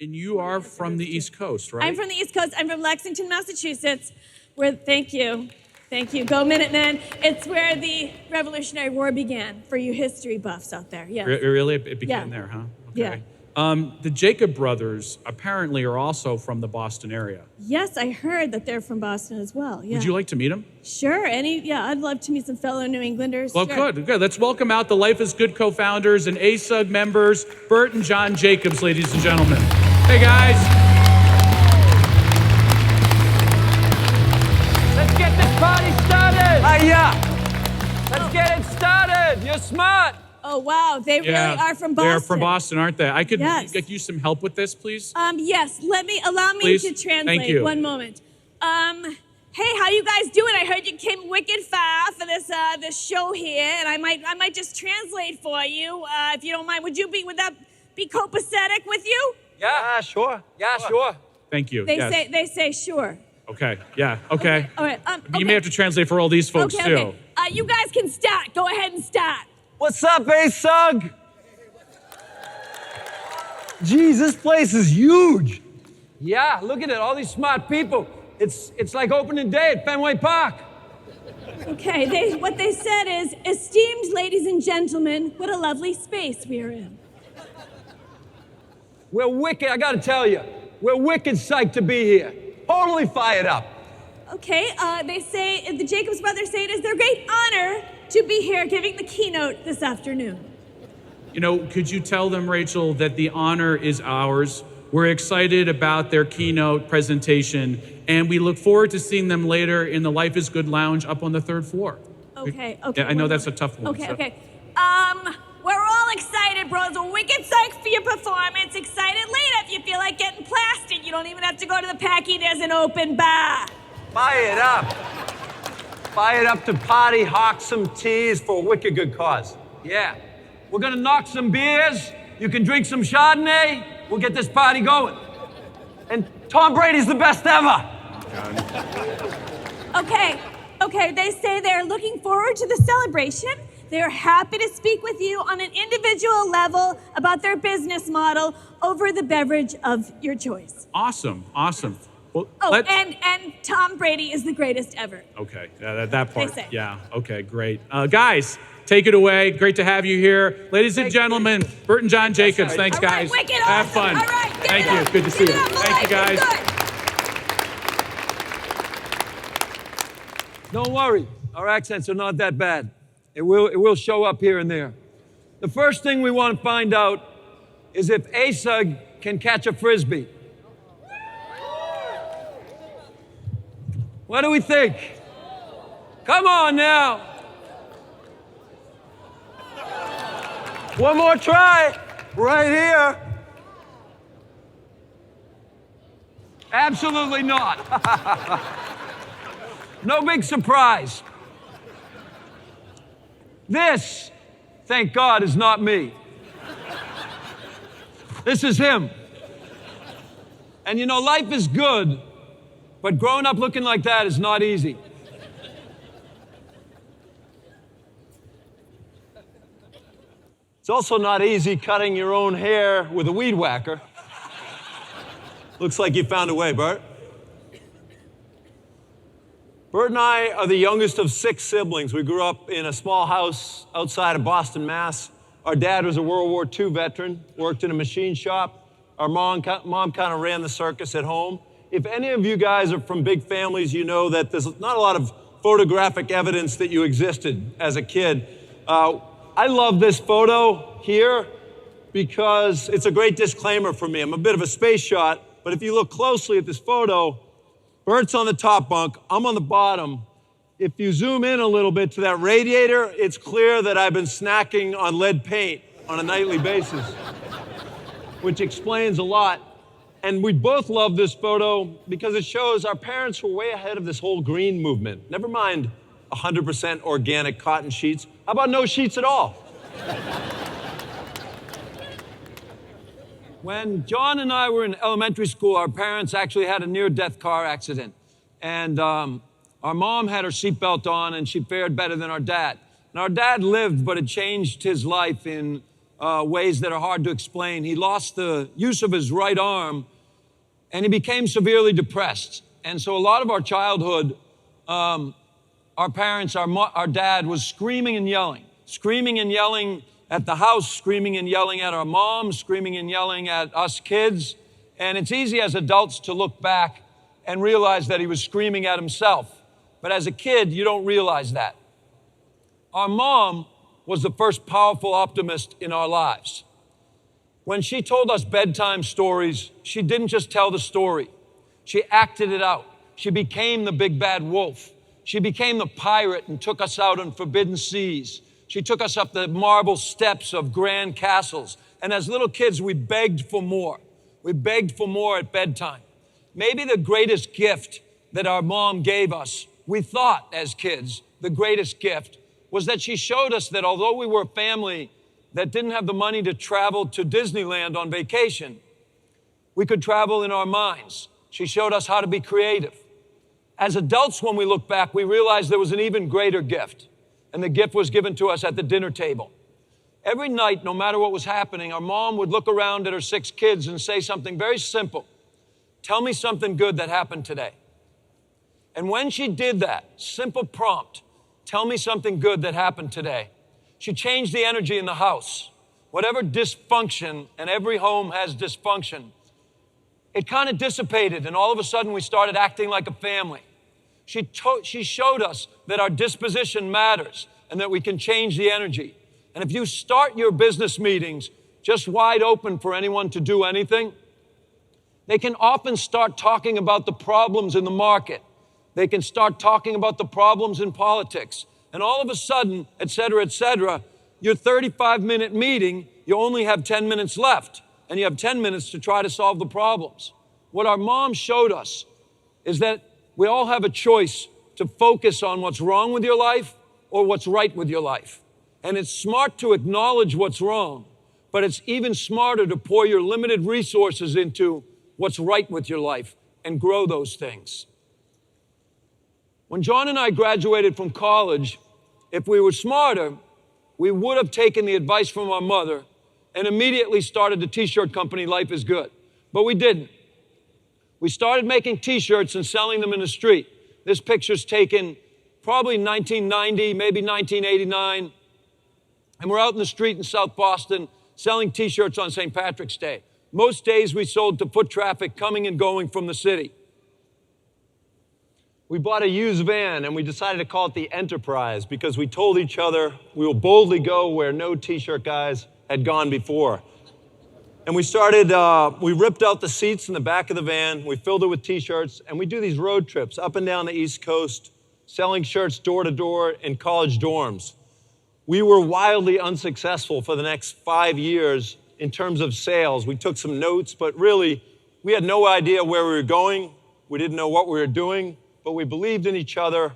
And you are from the East Coast, right? I'm from the East Coast. I'm from Lexington, Massachusetts. Thank you. Thank you. Go Minutemen. It's where the Revolutionary War began, for you history buffs out there. Yes. Really? It began there, huh? Okay. Yeah. The Jacob brothers apparently are also from the Boston area. Yes, I heard that they're from Boston as well. Yeah. Would you like to meet them? Sure. I'd love to meet some fellow New Englanders. Well, sure. good. Let's welcome out the Life is Good co-founders and ASUG members, Bert and John Jacobs, ladies and gentlemen. Hey, guys. Let's get this party started. Let's get it started. You're smart. Oh, wow. They really are from Boston. They're from Boston, aren't they? I could use some help with this, please? Yes. Allow me Please? to translate. Thank you. One moment. Hey, how you guys doing? I heard you came wicked far for this show here, and I might just translate for you, if you don't mind. Would that be copacetic with you? Yeah, sure. Yeah, sure. Thank you. They say sure. Okay. Yeah. Okay. All right. You may have to translate for all these folks too. Okay. You guys can start. Go ahead and start. What's up, ASUG? Geez, this place is huge. Yeah, look at it, all these smart people. It's like opening day at Fenway Park. Okay, what they said is, esteemed ladies and gentlemen, what a lovely space we are in. We're wicked, I gotta tell you, we're wicked psyched to be here. Totally fired up. Okay, the Jacobs brothers say it is their great honor to be here giving the keynote this afternoon. Could you tell them, Rachel, that the honor is ours? We're excited about their keynote presentation, and we look forward to seeing them later in the Life is Good Lounge up on the 3rd floor. Okay. Yeah, I know that's a tough one. Okay. We're all excited, bros. We're wicked psyched for your performance. Excited later if you feel like getting plastered. You don't even have to go to the Packy. There's an open bar. Fire it up. Fire it up to party, hawk some teas for a wicked good cause. Yeah. We're gonna knock some beers. You can drink some Chardonnay. We'll get this party going. And Tom Brady's the best ever. Okay, they say they're looking forward to the celebration. They're happy to speak with you on an individual level about their business model over the beverage of your choice. Awesome. Well, and Tom Brady is the greatest ever. Okay, that part. They say. Yeah, okay, great. Guys, take it away. Great to have you here. Ladies and gentlemen, Bert and John Jacobs. Thanks, All right, guys. wicked Have awesome. fun. All right, Thank you. Good to see you. Thank you, guys. Don't worry, our accents are not that bad. It will show up here and there. The first thing we want to find out is if ASUG can catch a Frisbee. What do we think? Come on now. One more try, right here. Absolutely not. No big surprise. This, thank God, is not me. This is him. And life is good, but growing up looking like that is not easy. It's also not easy cutting your own hair with a weed whacker. Looks like you found a way, Bert. Bert and I are the youngest of 6 siblings. We grew up in a small house outside of Boston, Mass. Our dad was a World War II veteran, worked in a machine shop. Our mom kind of ran the circus at home. If any of you guys are from big families, you know that there's not a lot of photographic evidence that you existed as a kid. I love this photo here because it's a great disclaimer for me. I'm a bit of a space shot, but if you look closely at this photo, Bert's on the top bunk, I'm on the bottom. If you zoom in a little bit to that radiator, it's clear that I've been snacking on lead paint on a nightly basis, which explains a lot. And we both love this photo because it shows our parents were way ahead of this whole green movement. Never mind 100% organic cotton sheets. How about no sheets at all? When John and I were in elementary school, our parents actually had a near-death car accident. And our mom had her seatbelt on, and she fared better than our dad. And our dad lived, but it changed his life in ways that are hard to explain. He lost the use of his right arm, and he became severely depressed. And so a lot of our childhood, our parents, our dad was screaming and yelling at the house, screaming and yelling at our mom, screaming and yelling at us kids. And it's easy as adults to look back and realize that he was screaming at himself. But as a kid, you don't realize that. Our mom was the first powerful optimist in our lives. When she told us bedtime stories, she didn't just tell the story. She acted it out. She became the big bad wolf. She became the pirate and took us out on forbidden seas. She took us up the marble steps of grand castles. And as little kids, we begged for more. We begged for more at bedtime. Maybe the greatest gift that our mom gave us, we thought as kids, the greatest gift was that she showed us that although we were a family that didn't have the money to travel to Disneyland on vacation, we could travel in our minds. She showed us how to be creative. As adults, when we look back, we realized there was an even greater gift, and the gift was given to us at the dinner table. Every night, no matter what was happening, our mom would look around at her 6 kids and say something very simple. Tell me something good that happened today. And when she did that, simple prompt, tell me something good that happened today, she changed the energy in the house. Whatever dysfunction, and every home has dysfunction, it kind of dissipated, and all of a sudden we started acting like a family. She showed us that our disposition matters and that we can change the energy. And if you start your business meetings just wide open for anyone to do anything, they can often start talking about the problems in the market. They can start talking about the problems in politics. And all of a sudden, et cetera, your 35-minute meeting, you only have 10 minutes left, and you have 10 minutes to try to solve the problems. What our mom showed us is that we all have a choice to focus on what's wrong with your life or what's right with your life. And it's smart to acknowledge what's wrong, but it's even smarter to pour your limited resources into what's right with your life and grow those things. When John and I graduated from college, if we were smarter, we would have taken the advice from our mother and immediately started the t-shirt company Life is Good. But we didn't. We started making t-shirts and selling them in the street. This picture's taken probably 1990, maybe 1989. And we're out in the street in South Boston selling t-shirts on St. Patrick's Day. Most days we sold to foot traffic coming and going from the city. We bought a used van and we decided to call it the Enterprise because we told each other we will boldly go where no t-shirt guys had gone before. And we ripped out the seats in the back of the van, we filled it with t-shirts, and we do these road trips up and down the East Coast, selling shirts door to door in college dorms. We were wildly unsuccessful for the next 5 years in terms of sales. We took some notes, but really, we had no idea where we were going. We didn't know what we were doing, but we believed in each other,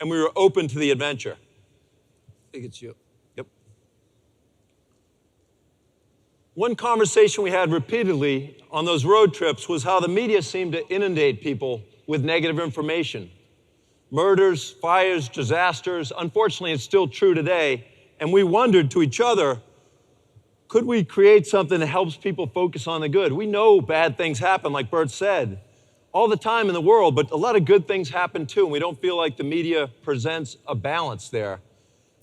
and we were open to the adventure. I think it's you. Yep. One conversation we had repeatedly on those road trips was how the media seemed to inundate people with negative information. Murders, fires, disasters. Unfortunately, it's still true today. And we wondered to each other, could we create something that helps people focus on the good? We know bad things happen, like Bert said, all the time in the world, but a lot of good things happen too, and we don't feel like the media presents a balance there.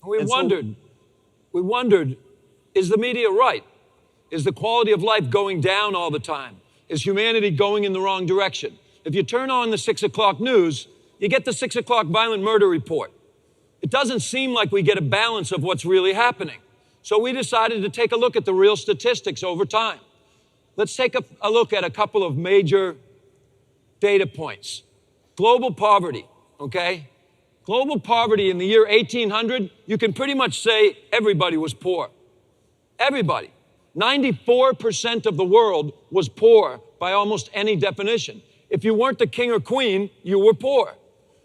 We wondered, is the media right? Is the quality of life going down all the time? Is humanity going in the wrong direction? If you turn on the 6 o'clock news, you get the 6 o'clock violent murder report. It doesn't seem like we get a balance of what's really happening. So we decided to take a look at the real statistics over time. Let's take a look at a couple of major data points. Global poverty, okay? Global poverty in the year 1800, you can pretty much say everybody was poor. Everybody. 94% of the world was poor by almost any definition. If you weren't the king or queen, you were poor.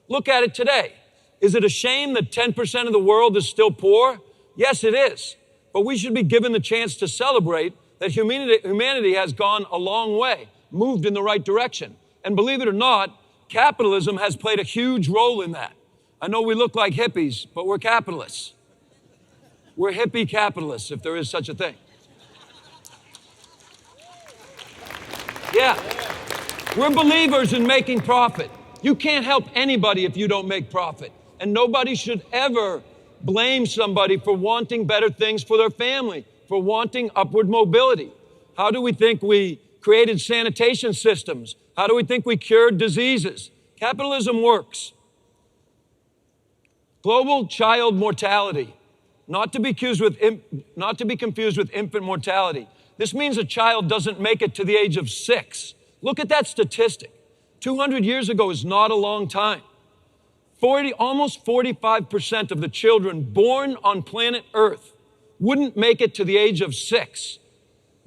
Look at it today. Is it a shame that 10% of the world is still poor? Yes, it is. But we should be given the chance to celebrate that humanity has gone a long way, moved in the right direction. And believe it or not, capitalism has played a huge role in that. I know we look like hippies, but we're capitalists. We're hippie capitalists, if there is such a thing. Yeah. We're believers in making profit. You can't help anybody if you don't make profit. And nobody should ever blame somebody for wanting better things for their family, for wanting upward mobility. How do we think we created sanitation systems? How do we think we cured diseases? Capitalism works. Global child mortality, not to be confused with infant mortality. This means a child doesn't make it to the age of 6. Look at that statistic. 200 years ago is not a long time. Almost 45% of the children born on planet Earth wouldn't make it to the age of 6.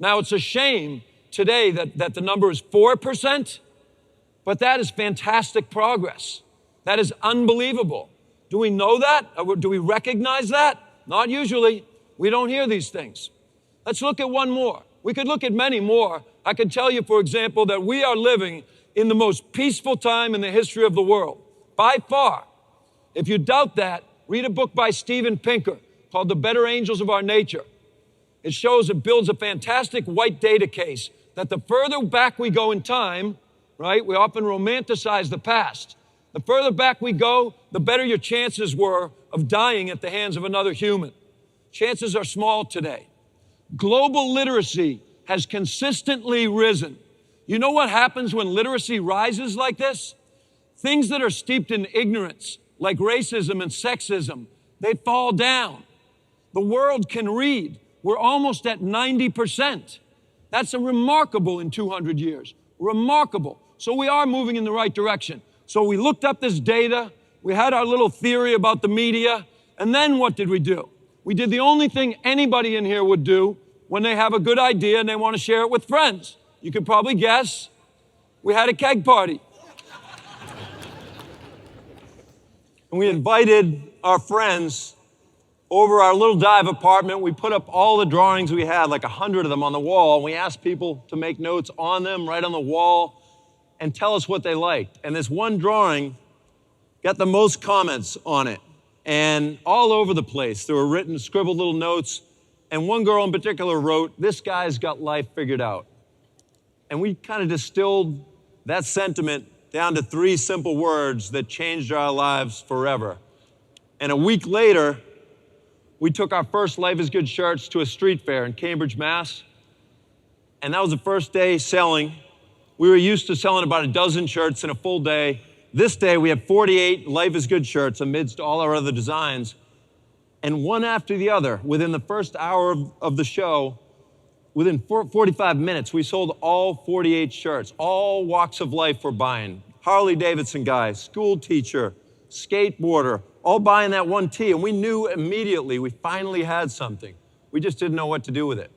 Now, it's a shame today that the number is 4%, but that is fantastic progress. That is unbelievable. Do we know that? Or do we recognize that? Not usually. We don't hear these things. Let's look at one more. We could look at many more. I can tell you, for example, that we are living in the most peaceful time in the history of the world, by far. If you doubt that, read a book by Steven Pinker called The Better Angels of Our Nature. It builds a fantastic white data case that the further back we go in time, right, we often romanticize the past. The further back we go, the better your chances were of dying at the hands of another human. Chances are small today. Global literacy has consistently risen. You know what happens when literacy rises like this? Things that are steeped in ignorance, like racism and sexism, they fall down. The world can read. We're almost at 90%. That's remarkable in 200 years. Remarkable. So we are moving in the right direction. So we looked up this data. We had our little theory about the media. And then what did we do? We did the only thing anybody in here would do when they have a good idea and they want to share it with friends. You could probably guess. We had a keg party. And we invited our friends over our little dive apartment. We put up all the drawings we had, like 100 of them on the wall. And we asked people to make notes on them, right on the wall, and tell us what they liked. And this one drawing got the most comments on it. And all over the place, there were written, scribbled little notes. And one girl in particular wrote, "This guy's got life figured out." And we kind of distilled that sentiment down to 3 simple words that changed our lives forever. And a week later, we took our first Life is Good shirts to a street fair in Cambridge, Mass. And that was the first day selling. We were used to selling about a dozen shirts in a full day. This day, we have 48 Life is Good shirts amidst all our other designs. And one after the other, within the first hour of the show, within 45 minutes, we sold all 48 shirts. All walks of life were buying. Harley Davidson guy, school teacher, skateboarder, all buying that one tee. And we knew immediately we finally had something. We just didn't know what to do with it.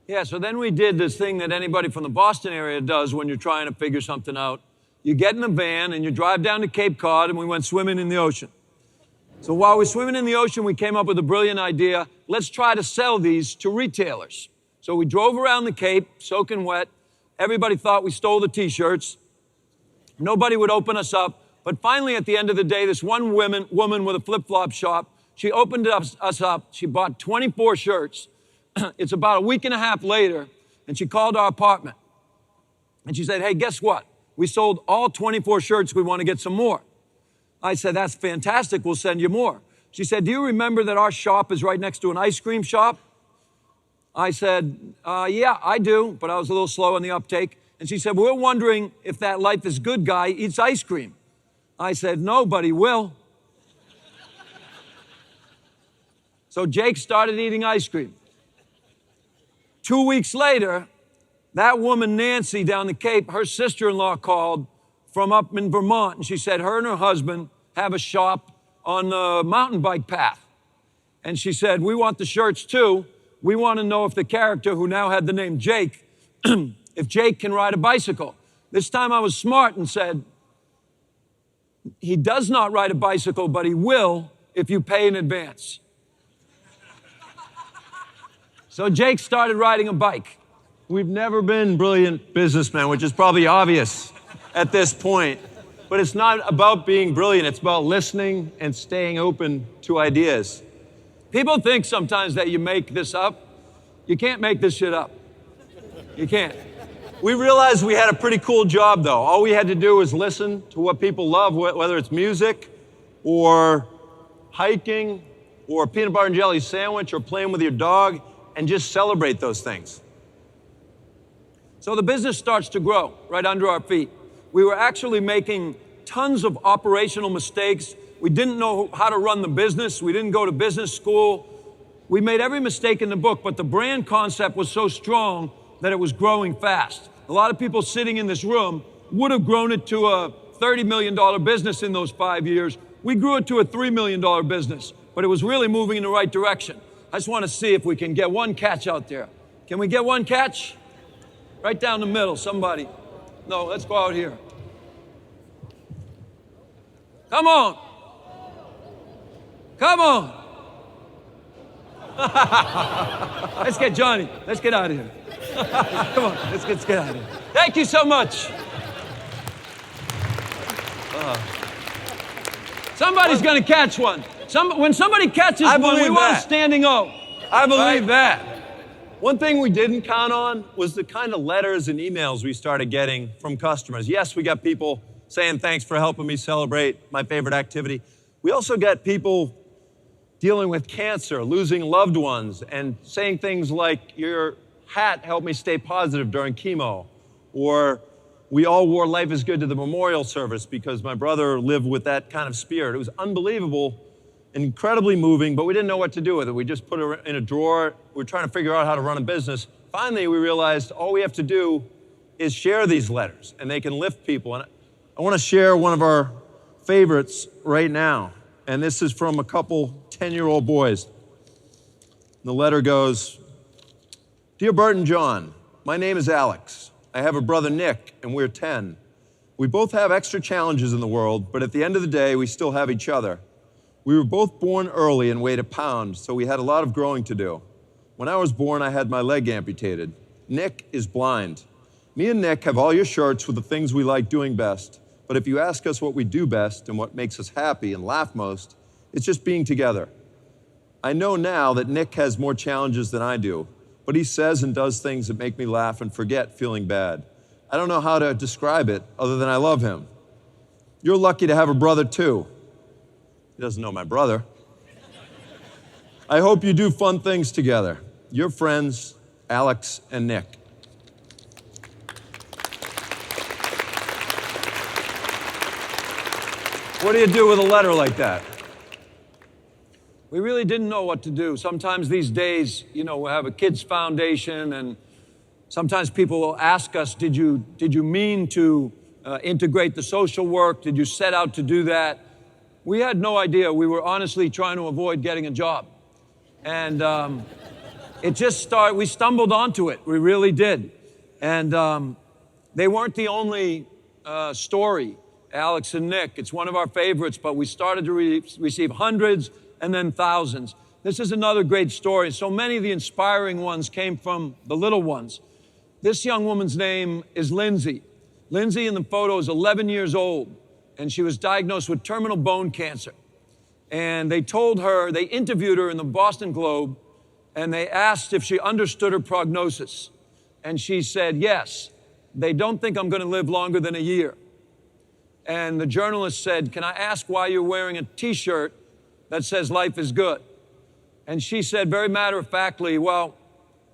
Yeah, so then we did this thing that anybody from the Boston area does when you're trying to figure something out. You get in a van and you drive down to Cape Cod, and we went swimming in the ocean. So while we're swimming in the ocean, we came up with a brilliant idea. Let's try to sell these to retailers. So we drove around the Cape, soaking wet. Everybody thought we stole the T-shirts. Nobody would open us up. But finally, at the end of the day, this one woman with a flip-flop shop, she opened us up. She bought 24 shirts. It's about a week and a half later, and she called our apartment. And she said, "Hey, guess what? We sold all 24 shirts. We want to get some more." I said, "That's fantastic. We'll send you more." She said, "Do you remember that our shop is right next to an ice cream shop?" I said, "Yeah, I do," but I was a little slow on the uptake. And she said, "We're wondering if that Life is Good guy eats ice cream." I said, "Nobody will." So Jake started eating ice cream. 2 weeks later, that woman, Nancy, down the Cape, her sister-in-law called from up in Vermont, and she said her and her husband have a shop on the mountain bike path. And she said, "We want the shirts too. We want to know if the character who now had the name Jake, if Jake can ride a bicycle." This time I was smart and said, "He does not ride a bicycle, but he will if you pay in advance." So Jake started riding a bike. We've never been brilliant businessmen, which is probably obvious at this point. But it's not about being brilliant. It's about listening and staying open to ideas. People think sometimes that you make this up. You can't make this shit up. You can't. We realized we had a pretty cool job, though. All we had to do was listen to what people love, whether it's music or hiking or a peanut butter and jelly sandwich or playing with your dog, and just celebrate those things. So the business starts to grow right under our feet. We were actually making tons of operational mistakes. We didn't know how to run the business. We didn't go to business school. We made every mistake in the book, but the brand concept was so strong that it was growing fast. A lot of people sitting in this room would have grown it to a $30 million business in those 5 years. We grew it to a $3 million business, but it was really moving in the right direction. I just want to see if we can get one catch out there. Can we get one catch? Right down the middle, somebody. No, let's go out here. Come on. Come on. Let's get Johnny. Let's get out of here. Come on, let's get out of here. Thank you so much. Somebody's going to catch one. When somebody catches one, we want a standing O. I believe that. One thing we didn't count on was the kind of letters and emails we started getting from customers. Yes, we got people saying thanks for helping me celebrate my favorite activity. We also got people dealing with cancer, losing loved ones, and saying things like, your hat helped me stay positive during chemo, or we all wore Life is Good to the memorial service because my brother lived with that kind of spirit. It was unbelievable, incredibly moving, but we didn't know what to do with it. We just put it in a drawer. We were trying to figure out how to run a business. Finally, we realized all we have to do is share these letters, and they can lift people. And I want to share one of our favorites right now, and this is from a couple 10-year-old boys. The letter goes, Dear Bert and John, my name is Alex. I have a brother, Nick, and we're 10. We both have extra challenges in the world, but at the end of the day, we still have each other. We were both born early and weighed a pound, so we had a lot of growing to do. When I was born, I had my leg amputated. Nick is blind. Me and Nick have all your shirts with the things we like doing best, but if you ask us what we do best and what makes us happy and laugh most, it's just being together. I know now that Nick has more challenges than I do, but he says and does things that make me laugh and forget feeling bad. I don't know how to describe it other than I love him. You're lucky to have a brother too. He doesn't know my brother. I hope you do fun things together. Your friends, Alex and Nick. What do you do with a letter like that? We really didn't know what to do. Sometimes these days, we have a kids foundation, and sometimes people will ask us, did you mean to integrate the social work? Did you set out to do that? We had no idea. We were honestly trying to avoid getting a job. And it just started, we stumbled onto it. We really did. And they weren't the only story, Alex and Nick. It's one of our favorites, but we started to receive hundreds and then thousands. This is another great story. So many of the inspiring ones came from the little ones. This young woman's name is Lindsay. Lindsay in the photo is 11 years old, and she was diagnosed with terminal bone cancer. And they interviewed her in the Boston Globe, and they asked if she understood her prognosis. And she said, yes, they don't think I'm going to live longer than a year. And the journalist said, can I ask why you're wearing a t-shirt that says life is good? And she said very matter-of-factly, well,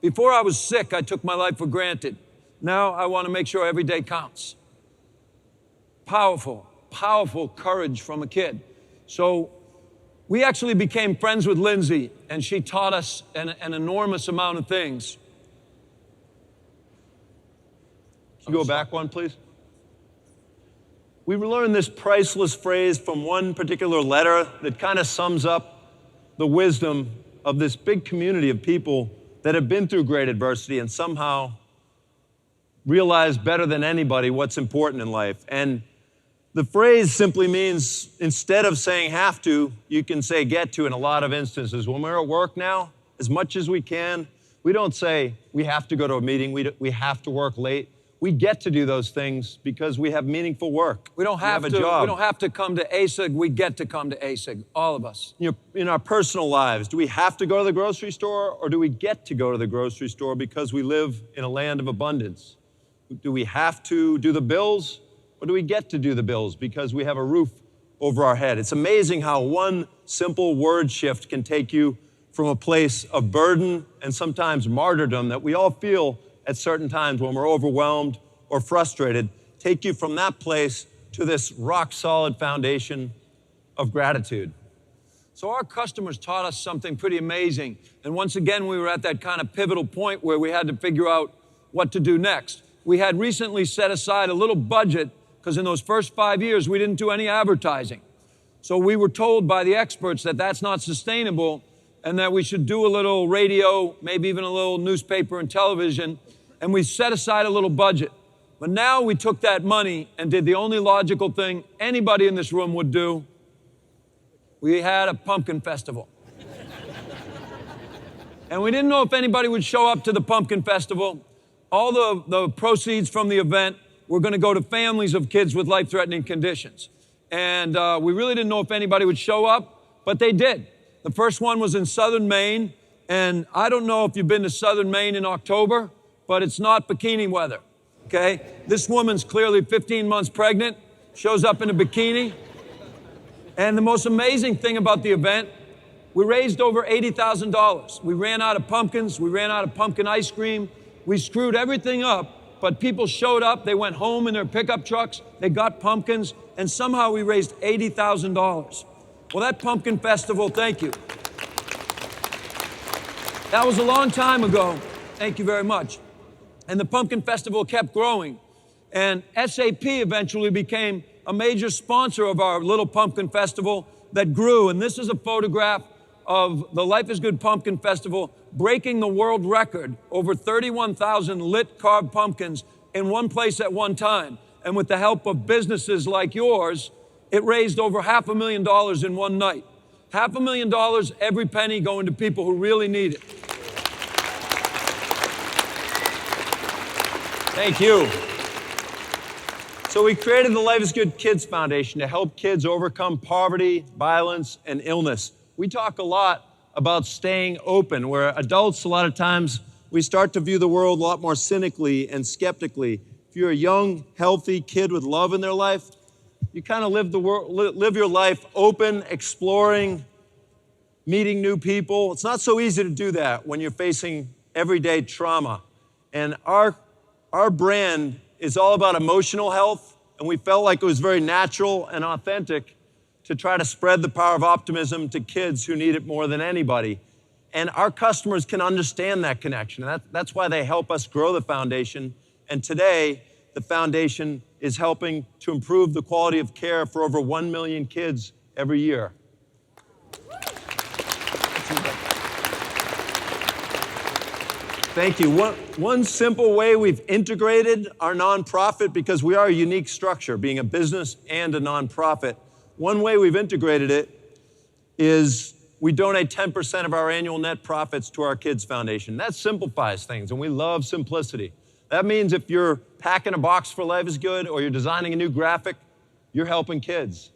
before I was sick, I took my life for granted. Now I want to make sure every day counts. Powerful, powerful courage from a kid. So we actually became friends with Lindsay, and she taught us an enormous amount of things. Can you go back one, please? We learned this priceless phrase from one particular letter that kind of sums up the wisdom of this big community of people that have been through great adversity and somehow realize better than anybody what's important in life. And the phrase simply means, instead of saying have to, you can say get to in a lot of instances. When we're at work now, as much as we can, we don't say we have to go to a meeting, we have to work late. We get to do those things because we have meaningful work. We don't have a job. We don't have to come to ASUG. We get to come to ASUG, all of us. In our personal lives, do we have to go to the grocery store, or do we get to go to the grocery store because we live in a land of abundance? Do we have to do the bills, or do we get to do the bills because we have a roof over our head? It's amazing how one simple word shift can take you from a place of burden and sometimes martyrdom that we all feel at certain times when we're overwhelmed or frustrated, take you from that place to this rock-solid foundation of gratitude. So our customers taught us something pretty amazing. And once again, we were at that kind of pivotal point where we had to figure out what to do next. We had recently set aside a little budget because in those first 5 years, we didn't do any advertising. So we were told by the experts that that's not sustainable and that we should do a little radio, maybe even a little newspaper and television, and we set aside a little budget. But now we took that money and did the only logical thing anybody in this room would do. We had a pumpkin festival. And we didn't know if anybody would show up to the pumpkin festival. All the proceeds from the event were going to go to families of kids with life-threatening conditions. And we really didn't know if anybody would show up, but they did. The first one was in southern Maine. And I don't know if you've been to southern Maine in October, but it's not bikini weather, okay? This woman's clearly 15 months pregnant, shows up in a bikini. And the most amazing thing about the event, we raised over $80,000. We ran out of pumpkins, we ran out of pumpkin ice cream, we screwed everything up, but people showed up, they went home in their pickup trucks, they got pumpkins, and somehow we raised $80,000. Well, that pumpkin festival, thank you. That was a long time ago, thank you very much. And the pumpkin festival kept growing, and SAP eventually became a major sponsor of our little pumpkin festival that grew. And this is a photograph of the Life is Good Pumpkin Festival breaking the world record, over 31,000 lit carved pumpkins in one place at one time. And with the help of businesses like yours, it raised over $500,000 in one night. $500,000, every penny going to people who really need it. Thank you. So we created the Life is Good Kids Foundation to help kids overcome poverty, violence, and illness. We talk a lot about staying open, where adults, a lot of times, we start to view the world a lot more cynically and skeptically. If you're a young, healthy kid with love in their life, you kind of live your life open, exploring, meeting new people. It's not so easy to do that when you're facing everyday trauma. And our brand is all about emotional health, and we felt like it was very natural and authentic to try to spread the power of optimism to kids who need it more than anybody. And our customers can understand that connection. That's why they help us grow the foundation. And today, the foundation is helping to improve the quality of care for over 1 million kids every year. Thank you. One simple way we've integrated our nonprofit, because we are a unique structure, being a business and a nonprofit, one way we've integrated it is we donate 10% of our annual net profits to our Kids Foundation. That simplifies things, and we love simplicity. That means if you're packing a box for Life is Good or you're designing a new graphic, you're helping kids.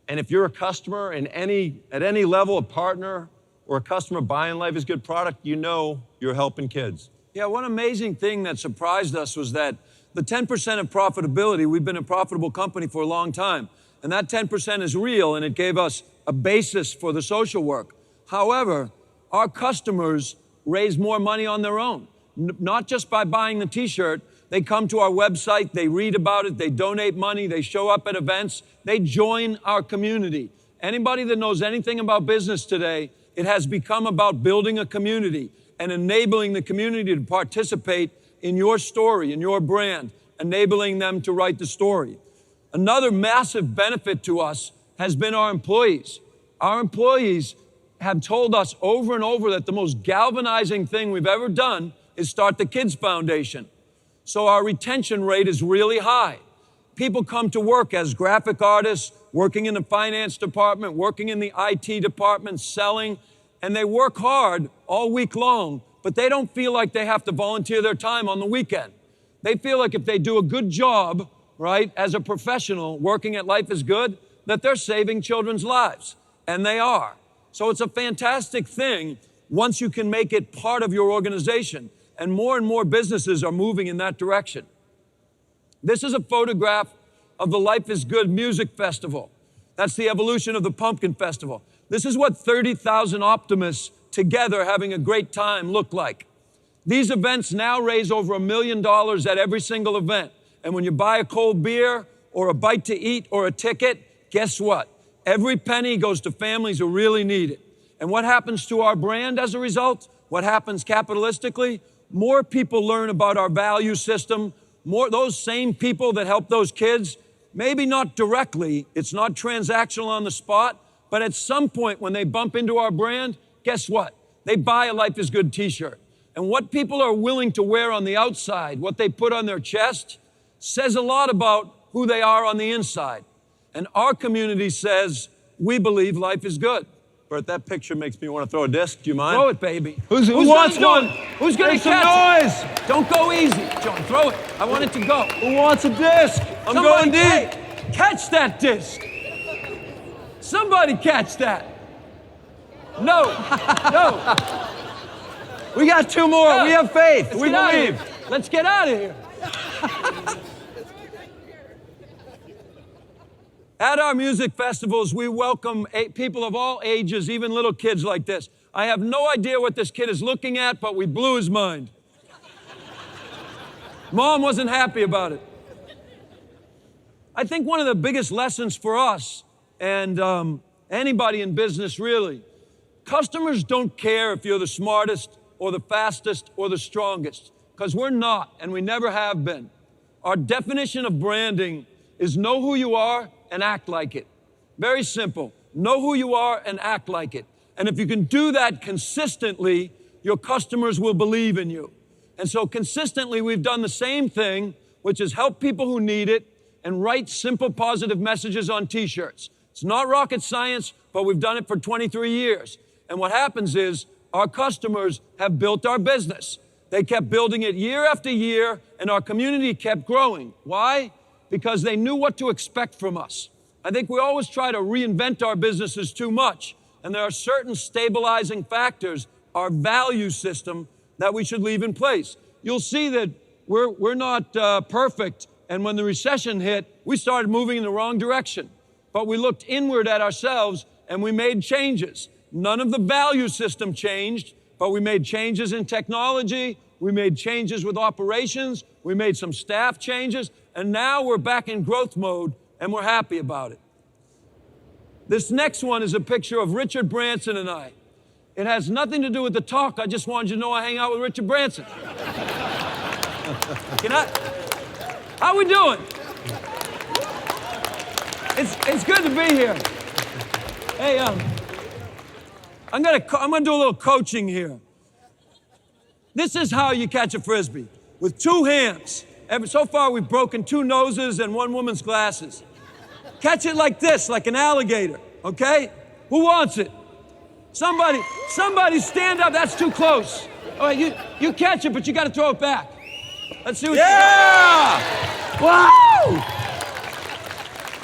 And if you're a customer at any level, a partner or a customer buying Life is Good product, you know you're helping kids. Yeah, one amazing thing that surprised us was that the 10% of profitability, we've been a profitable company for a long time, and that 10% is real, and it gave us a basis for the social work. However, our customers raise more money on their own, not just by buying the t-shirt. They come to our website, they read about it, they donate money, they show up at events, they join our community. Anybody that knows anything about business today, it has become about building a community and enabling the community to participate in your story, in your brand, enabling them to write the story. Another massive benefit to us has been our employees. Our employees have told us over and over that the most galvanizing thing we've ever done is start the Kids Foundation. So our retention rate is really high. People come to work as graphic artists, working in the finance department, working in the IT department, selling, and they work hard all week long, but they don't feel like they have to volunteer their time on the weekend. They feel like if they do a good job, right, as a professional working at Life is Good, that they're saving children's lives, and they are. So it's a fantastic thing once you can make it part of your organization, and more businesses are moving in that direction. This is a photograph of the Life is Good Music Festival. That's the evolution of the Pumpkin Festival. This is what 30,000 optimists together having a great time look like. These events now raise over $1 million at every single event. And when you buy a cold beer or a bite to eat or a ticket, guess what? Every penny goes to families who really need it. And what happens to our brand as a result? What happens capitalistically? More people learn about our value system. Those same people that help those kids, maybe not directly, it's not transactional on the spot, but at some point when they bump into our brand, guess what? They buy a Life is Good t-shirt. And what people are willing to wear on the outside, what they put on their chest, says a lot about who they are on the inside. And our community says, we believe life is good. Bert, that picture makes me want to throw a disc. Do you mind? Throw it, baby. Who wants one? Who's going to catch it? Don't go easy, John. Throw it. I want it to go. Who wants a disc? I'm going deep. Hey, catch that disc. Somebody catch that. No. We got two more. No. We have faith. Let's We get out of believe. here. Let's get out of here. At our music festivals, we welcome people of all ages, even little kids like this. I have no idea what this kid is looking at, but we blew his mind. Mom wasn't happy about it. I think one of the biggest lessons for us, and anybody in business really, customers don't care if you're the smartest or the fastest or the strongest, because we're not, and we never have been. Our definition of branding is know who you are and act like it. Very simple. Know who you are and act like it. And if you can do that consistently, your customers will believe in you. And so consistently, we've done the same thing, which is help people who need it and write simple, positive messages on t-shirts. It's not rocket science, but we've done it for 23 years. And what happens is our customers have built our business. They kept building it year after year, and our community kept growing. Why? Because they knew what to expect from us. I think we always try to reinvent our businesses too much, and there are certain stabilizing factors, our value system, that we should leave in place. You'll see that we're not perfect, and when the recession hit, we started moving in the wrong direction. But we looked inward at ourselves, and we made changes. None of the value system changed, but we made changes in technology, we made changes with operations, we made some staff changes, and now we're back in growth mode, and we're happy about it. This next one is a picture of Richard Branson and I. It has nothing to do with the talk. I just wanted you to know I hang out with Richard Branson. How we doing? It's good to be here. Hey, I'm gonna do a little coaching here. This is how you catch a Frisbee, with two hands. So far, we've broken 2 noses and 1 woman's glasses. Catch it like this, like an alligator, okay? Who wants it? Somebody stand up. That's too close. All right, you catch it, but you got to throw it back. Let's see what Wow!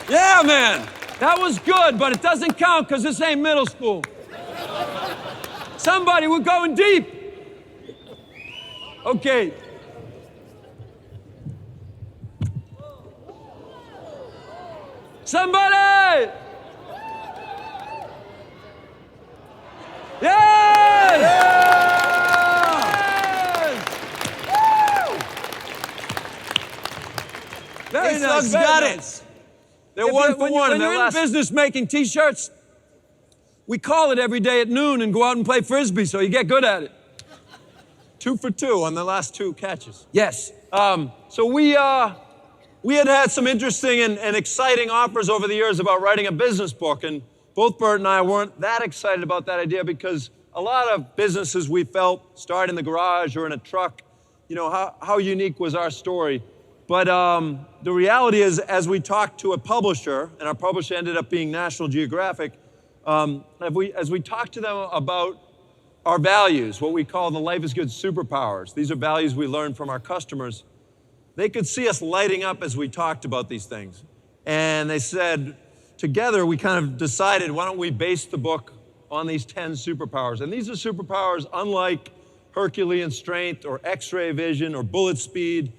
Yeah, man. That was good, but it doesn't count because this ain't middle school. Somebody, we're going deep. Okay. Somebody! Yes! Yes! Very nice. Got nice. it. They're 1 for 1. When you're in business making t-shirts, we call it every day at noon and go out and play Frisbee, so you get good at it. 2 for 2 on the last 2 catches. Yes. So we had some interesting and exciting offers over the years about writing a business book, and both Bert and I weren't that excited about that idea because a lot of businesses we felt start in the garage or in a truck. You know, how unique was our story? But the reality is, as we talked to a publisher, and our publisher ended up being National Geographic, as we talked to them about our values, what we call the Life is Good superpowers, these are values we learned from our customers, they could see us lighting up as we talked about these things. And they said, together we kind of decided, why don't we base the book on these 10 superpowers? And these are superpowers unlike Herculean strength or X-ray vision or bullet speed.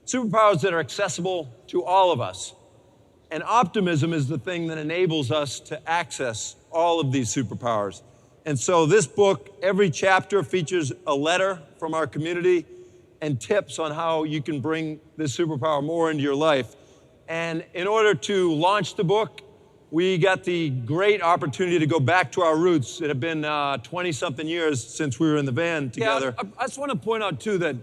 superpowers that are accessible to all of us. And optimism is the thing that enables us to access all of these superpowers. And so this book, every chapter features a letter from our community and tips on how you can bring this superpower more into your life. And in order to launch the book, we got the great opportunity to go back to our roots. It had been 20-something years since we were in the van together. Yeah, I just want to point out, too, that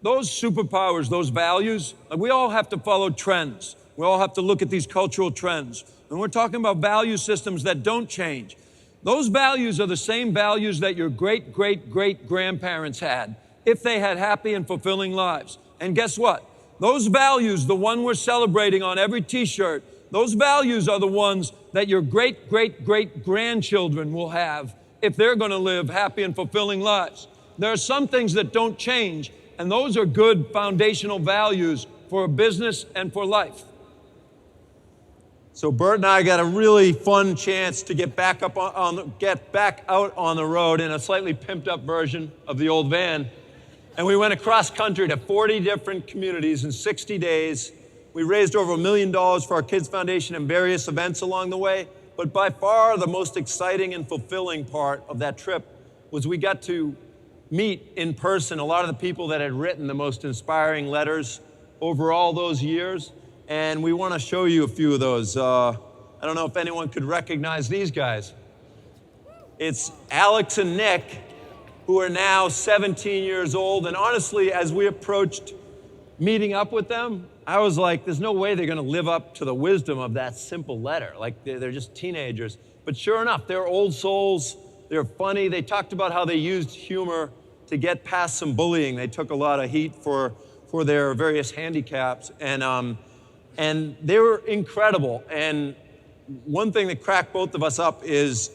those superpowers, those values, we all have to follow trends. We all have to look at these cultural trends. And we're talking about value systems that don't change. Those values are the same values that your great-great-great-grandparents had if they had happy and fulfilling lives. And guess what? Those values, the one we're celebrating on every t-shirt, those values are the ones that your great-great-great-grandchildren will have if they're going to live happy and fulfilling lives. There are some things that don't change, and those are good foundational values for a business and for life. So Bert and I got a really fun chance to get back out on the road in a slightly pimped up version of the old van. And we went across country to 40 different communities in 60 days. We raised over $1 million for our Kids Foundation and various events along the way. But by far the most exciting and fulfilling part of that trip was we got to meet in person a lot of the people that had written the most inspiring letters over all those years. And we want to show you a few of those. I don't know if anyone could recognize these guys. It's Alex and Nick, who are now 17 years old. And honestly, as we approached meeting up with them, I was like, there's no way they're going to live up to the wisdom of that simple letter. Like, they're just teenagers. But sure enough, they're old souls. They're funny. They talked about how they used humor to get past some bullying. They took a lot of heat for their various handicaps. And they were incredible. And one thing that cracked both of us up is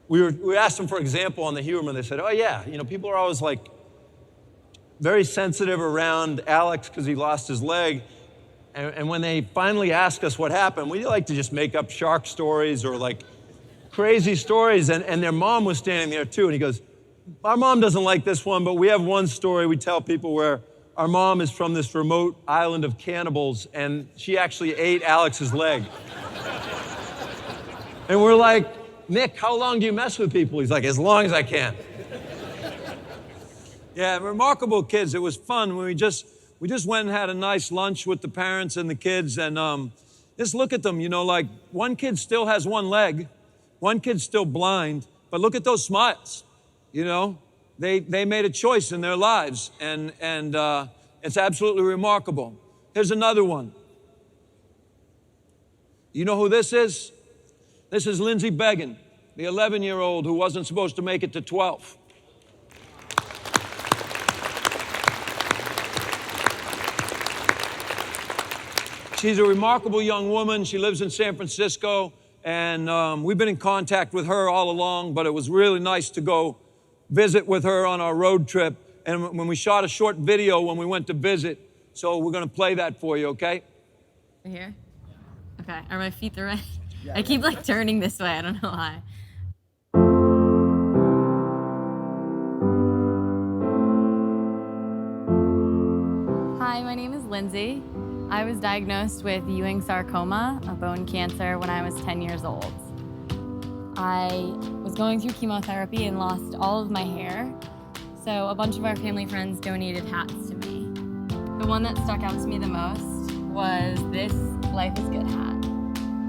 we asked them for example on the humor. They said, oh yeah, people are always like very sensitive around Alex because he lost his leg. And when they finally ask us what happened, we like to just make up shark stories or like crazy stories. And their mom was standing there too. And he goes, our mom doesn't like this one, but we have one story we tell people where our mom is from this remote island of cannibals, and she actually ate Alex's leg. And we're like, Nick, how long do you mess with people? He's like, as long as I can. Yeah, remarkable kids. It was fun. We just went and had a nice lunch with the parents and the kids, and just look at them. Like one kid still has one leg, one kid's still blind, but look at those smiles. They made a choice in their lives, and it's absolutely remarkable. Here's another one. You know who this is? This is Lindsay Beggin, the 11-year-old who wasn't supposed to make it to 12. She's a remarkable young woman. She lives in San Francisco, and we've been in contact with her all along, but it was really nice to go visit with her on our road trip. And when we shot a short video when we went to visit, so we're going to play that for you, okay? Right here? Okay, are my feet the right? I keep like turning this way, I don't know why. Hi, my name is Lindsay. I was diagnosed with Ewing sarcoma, a bone cancer, when I was 10 years old. I was going through chemotherapy and lost all of my hair, so a bunch of our family friends donated hats to me. The one that stuck out to me the most was this Life is Good hat.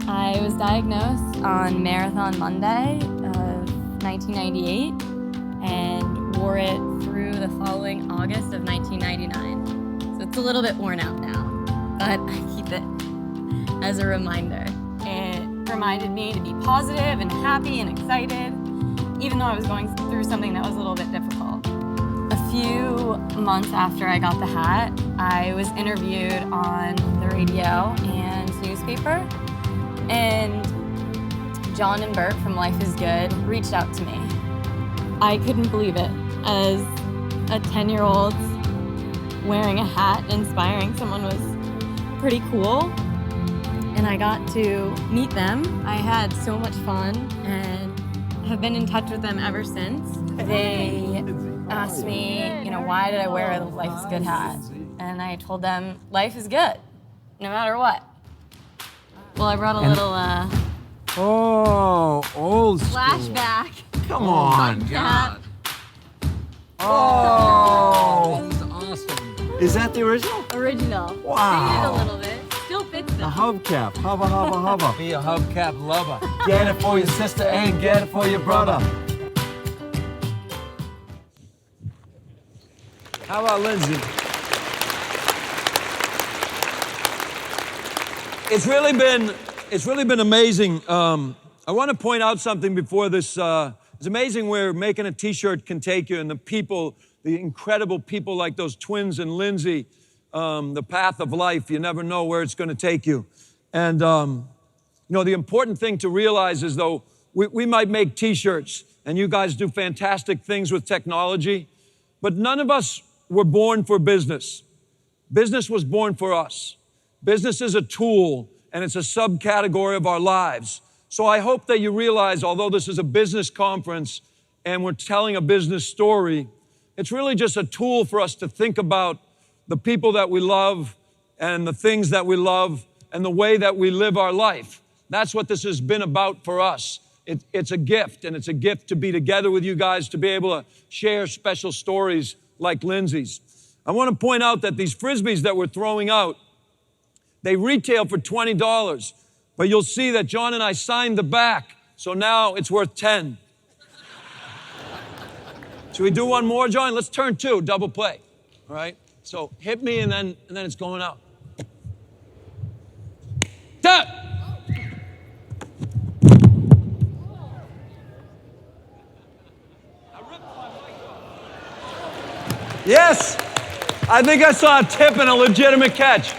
I was diagnosed on Marathon Monday of 1998 and wore it through the following August of 1999. So it's a little bit worn out now, but I keep it as a reminder. It reminded me to be positive and happy and excited, even though I was going through something that was a little bit difficult. A few months after I got the hat, I was interviewed on the radio and newspaper, and John and Bert from Life is Good reached out to me. I couldn't believe it. As a 10-year-old, wearing a hat, inspiring someone was pretty cool. And I got to meet them. I had so much fun and have been in touch with them ever since. They asked me, why did I wear a Life is Good hat? and I told them life is good, no matter what. Well, I brought a little Oh, old school. flashback. Come on. God. Oh. That's awesome. Is that the original? Original. Wow. Faded a little bit. Still fits A though. hubcap. Hubba, hubba, hubba. Be a hubcap lover. Get it for your sister and get it for your brother. How about Lindsay? It's really been amazing. I want to point out something before this. It's amazing where making a T-shirt can take you, and the incredible people like those twins and Lindsay, the path of life. You never know where it's going to take you. And the important thing to realize is, though, we might make T-shirts, and you guys do fantastic things with technology, but none of us were born for business. Business was born for us. Business is a tool, and it's a subcategory of our lives. So I hope that you realize, although this is a business conference and we're telling a business story, it's really just a tool for us to think about the people that we love and the things that we love and the way that we live our life. That's what this has been about for us. It's a gift, and it's a gift to be together with you guys, to be able to share special stories like Lindsay's. I want to point out that these Frisbees that we're throwing out, they retail for $20, but you'll see that John and I signed the back, so now it's worth 10. Should we do one more, John? Let's turn 2, double play. All right? So hit me, and then it's going out. Tap! Yes! I think I saw a tip and a legitimate catch.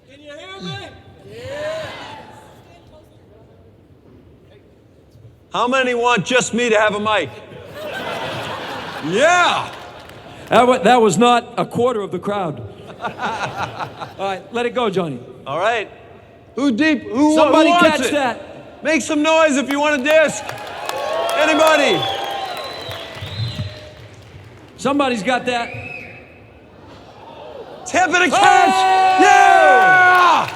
Can you hear me? Yes. How many want just me to have a mic? Yeah! That was not a quarter of the crowd. All right, let it go, Johnny. All right. Who Somebody wants catch it? that. Make some noise if you want a disc. Anybody? Somebody's got that. Tip and a catch! Yeah!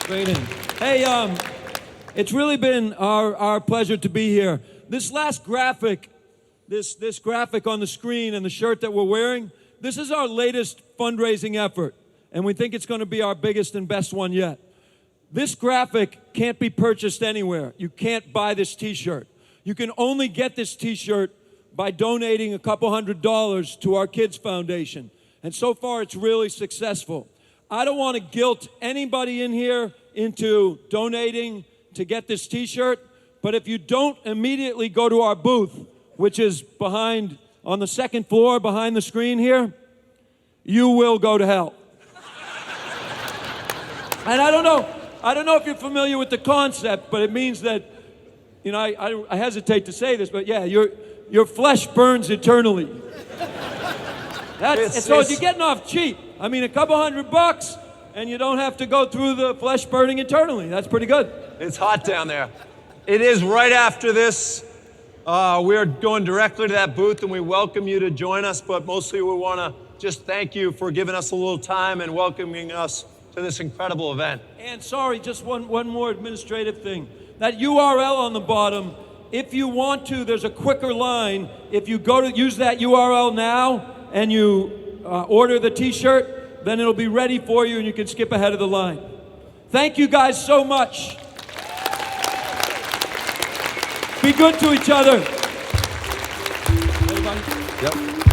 Straight in. Hey, it's really been our pleasure to be here. This last graphic, this graphic on the screen and the shirt that we're wearing, this is our latest fundraising effort, and we think it's going to be our biggest and best one yet. This graphic can't be purchased anywhere. You can't buy this T-shirt. You can only get this T-shirt by donating a couple $100 to our Kids Foundation. And so far, it's really successful. I don't want to guilt anybody in here into donating to get this T-shirt, but if you don't immediately go to our booth, which is behind, on the second floor behind the screen here, you will go to hell. And I don't know if you're familiar with the concept, but it means that, I hesitate to say this, but yeah, your flesh burns eternally. So you're getting off cheap. I mean, a couple $100, and you don't have to go through the flesh burning eternally. That's pretty good. It's hot down there. It is right after this. We're going directly to that booth, and we welcome you to join us, but mostly we want to just thank you for giving us a little time and welcoming us to this incredible event. And sorry, just one more administrative thing. That URL on the bottom, if you want to, there's a quicker line. If you go to use that URL now and you order the T-shirt, then it'll be ready for you and you can skip ahead of the line. Thank you guys so much. Be good to each other. Everybody? Yep.